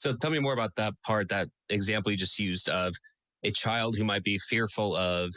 So tell me more about that part, that example you just used of a child who might be fearful of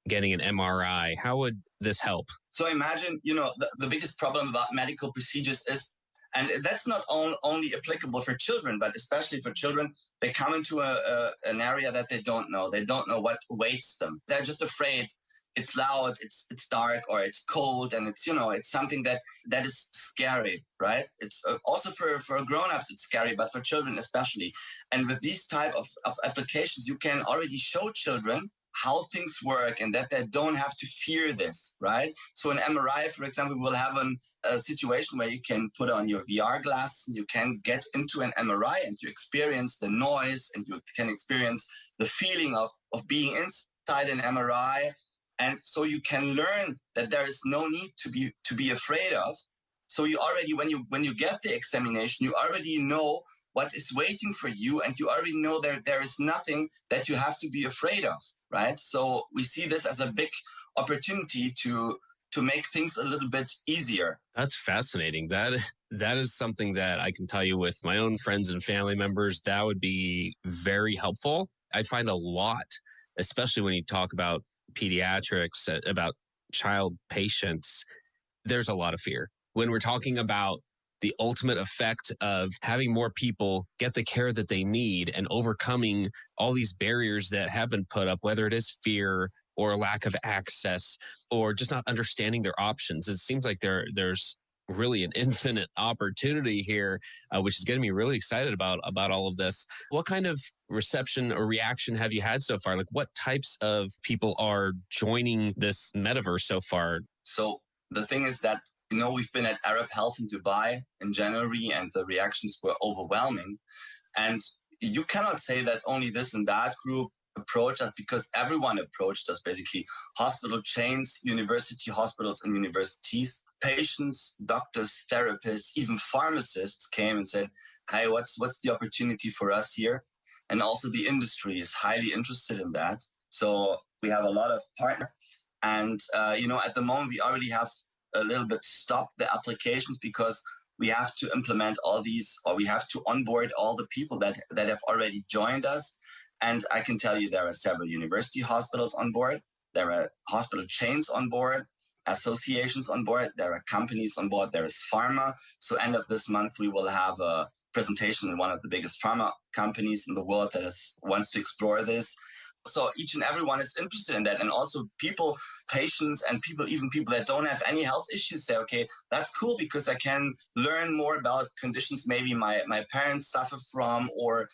getting an MRI. How would this help? So imagine, the biggest problem about medical procedures is, and that's not only applicable for children, but especially for children, they come into an area that they don't know. They don't know what awaits them. They're just afraid. It's loud, it's dark, or it's cold, and it's something that is scary, right? It's also for grown-ups, it's scary, but for children especially. And with these type of applications, you can already show children how things work and that they don't have to fear this, right? So an MRI, for example, will have a situation where you can put on your VR glass, you can get into an MRI and you experience the noise and you can experience the feeling of being inside an MRI. And so you can learn that there is no need to be afraid of. So you already, when you get the examination, you already know what is waiting for you, and you already know there is nothing that you have to be afraid of, right? So we see this as a big opportunity to make things a little bit easier. That's fascinating. That is something that I can tell you with my own friends and family members, that would be very helpful. I find a lot, especially when you talk about pediatrics, about child patients, there's a lot of fear. When we're talking about the ultimate effect of having more people get the care that they need and overcoming all these barriers that have been put up, whether it is fear or lack of access or just not understanding their options, it seems like there's really an infinite opportunity here, which is getting me really excited about all of this. What kind of reception or reaction have you had so far? Like, what types of people are joining this metaverse so far? So the thing is that, we've been at Arab Health in Dubai in January, and the reactions were overwhelming. And you cannot say that only this and that group approached us, because everyone approached us, basically. Hospital chains, university hospitals and universities, patients, doctors, therapists, even pharmacists came and said, hey, what's the opportunity for us here? And also the industry is highly interested in that. So we have a lot of partners. And, at the moment, we already have a little bit stopped the applications because we have to implement all these, or we have to onboard all the people that have already joined us. And I can tell you there are several university hospitals on board. There are hospital chains on board, associations on board. There are companies on board. There is pharma. So end of this month, we will have a presentation in one of the biggest pharma companies in the world that wants to explore this. So each and everyone is interested in that. And also patients and even people that don't have any health issues say, okay, that's cool because I can learn more about conditions maybe my parents suffer from, or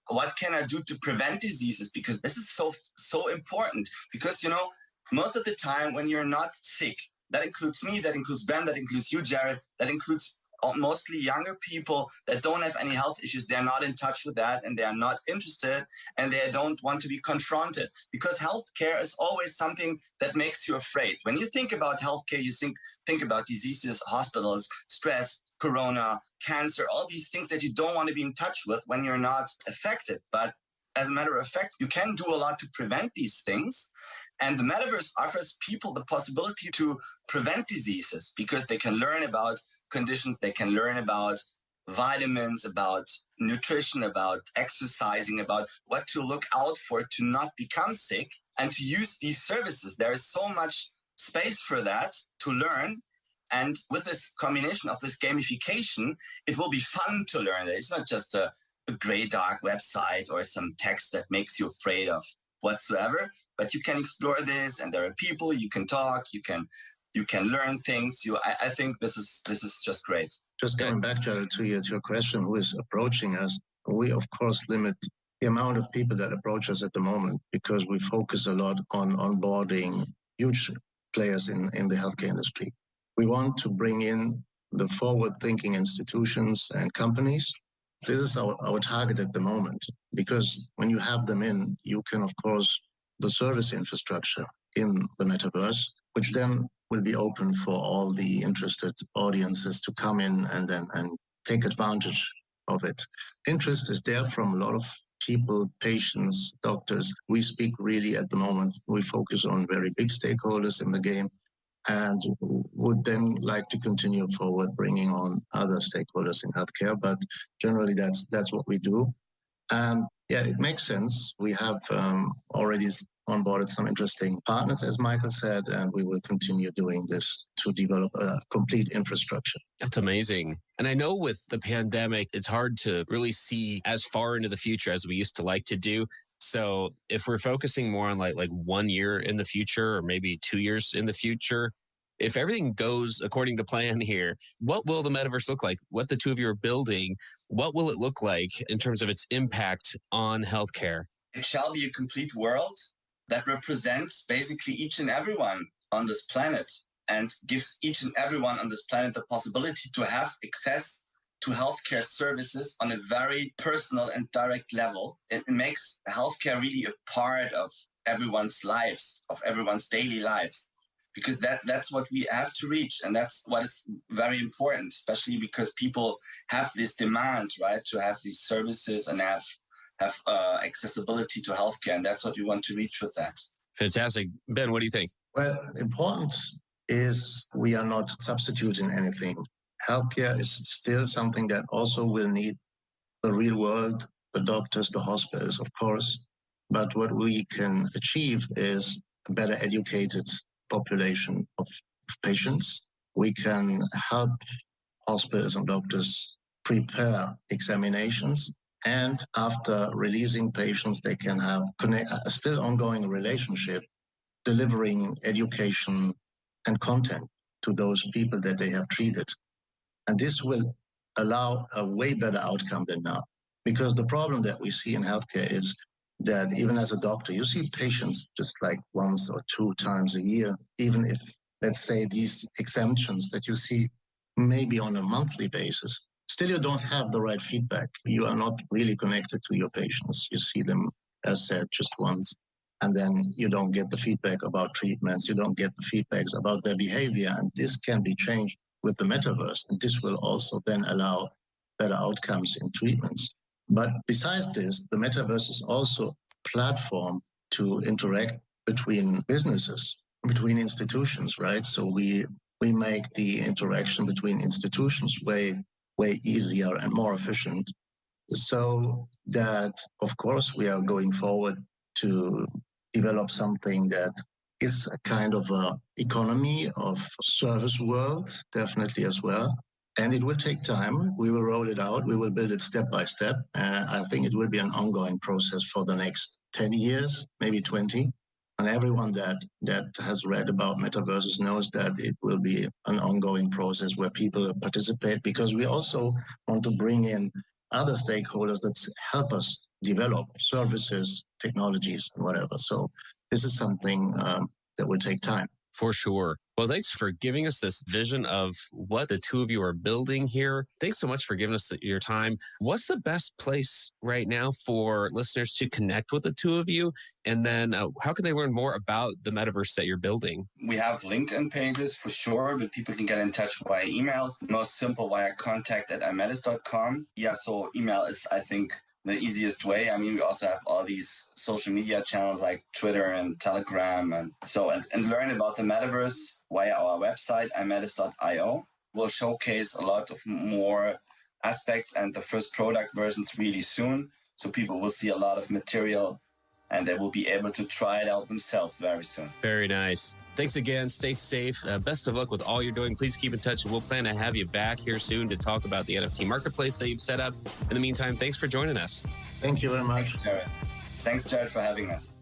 what can I do to prevent diseases? Because this is so important, because, most of the time when you're not sick, that includes me, that includes Ben, that includes you, Jared, that includes mostly younger people that don't have any health issues. They're not in touch with that, and they are not interested, and they don't want to be confronted, because healthcare is always something that makes you afraid. When you think about healthcare, you think about diseases, hospitals, stress, corona, cancer, all these things that you don't want to be in touch with when you're not affected. But as a matter of fact, you can do a lot to prevent these things. And the metaverse offers people the possibility to prevent diseases, because they can learn about conditions, they can learn about vitamins, about nutrition, about exercising, about what to look out for to not become sick, and to use these services. There is so much space for that to learn. And with this combination of this gamification, it will be fun to learn it. It's not just a gray, dark website or some text that makes you afraid of whatsoever, but you can explore this, and there are people, you can talk, you can learn things. I think this is just great. Just coming back, Jared, to your question, who is approaching us? We, of course, limit the amount of people that approach us at the moment, because we focus a lot on onboarding huge players in the healthcare industry. We want to bring in the forward-thinking institutions and companies. This is our target at the moment, because when you have them in, you can, of course, the service infrastructure in the metaverse, which then will be open for all the interested audiences to come in and take advantage of it. Interest is there from a lot of people, patients, doctors. We speak really at the moment, we focus on very big stakeholders in the game. and would then like to continue forward bringing on other stakeholders in healthcare. But generally, that's what we do. And yeah, it makes sense. We have already onboarded some interesting partners, as Michael said, and we will continue doing this to develop a complete infrastructure. That's amazing. And I know with the pandemic, it's hard to really see as far into the future as we used to like to do. So if we're focusing more on like 1 year in the future, or maybe 2 years in the future, if everything goes according to plan here, what will the metaverse look like? What the two of you are building, what will it look like in terms of its impact on healthcare? It shall be a complete world that represents basically each and everyone on this planet and gives each and everyone on this planet the possibility to have access to healthcare services on a very personal and direct level. It makes healthcare really a part of everyone's lives, of everyone's daily lives, because that's what we have to reach. And that's what is very important, especially because people have this demand, right, to have these services and have accessibility to healthcare. And that's what we want to reach with that. Fantastic. Ben, what do you think? Well, important is we are not substituting anything. Healthcare is still something that also will need the real world, the doctors, the hospitals, of course. But what we can achieve is a better educated population of patients. We can help hospitals and doctors prepare examinations. And after releasing patients, they can have a still ongoing relationship, delivering education and content to those people that they have treated. And this will allow a way better outcome than now. Because the problem that we see in healthcare is that even as a doctor, you see patients just like once or 2 times a year, even if, let's say, these exemptions that you see maybe on a monthly basis, still you don't have the right feedback. You are not really connected to your patients. You see them, as said, just once, and then you don't get the feedback about treatments. You don't get the feedbacks about their behavior. And this can be changed with the metaverse. And this will also then allow better outcomes in treatments. But besides this, the metaverse is also a platform to interact between businesses, between institutions, right? So we make the interaction between institutions way easier and more efficient. So that, of course, we are going forward to develop something that is a kind of a economy of service world, definitely as well. And it will take time. We will roll it out. We will build it step by step. I think it will be an ongoing process for the next 10 years, maybe 20. And everyone that has read about metaverses knows that it will be an ongoing process where people participate, because we also want to bring in other stakeholders that help us develop services, technologies, and whatever. So this is something that will take time. For sure. Well, thanks for giving us this vision of what the two of you are building here. Thanks so much for giving us your time. What's the best place right now for listeners to connect with the two of you? And then how can they learn more about the metaverse that you're building? We have LinkedIn pages for sure, but people can get in touch via email. Most simple via contact@aimedis.com. Yeah, so email is, I think, the easiest way. I mean, we also have all these social media channels like Twitter and Telegram, and learn about the metaverse via our website, Aimedis.io. We'll showcase a lot of more aspects and the first product versions really soon. So people will see a lot of material and they will be able to try it out themselves very soon. Very nice. Thanks again. Stay safe. Best of luck with all you're doing. Please keep in touch. We'll plan to have you back here soon to talk about the NFT marketplace that you've set up. In the meantime, thanks for joining us. Thank you very much. Thanks, Jared. Thanks, Jared, for having us.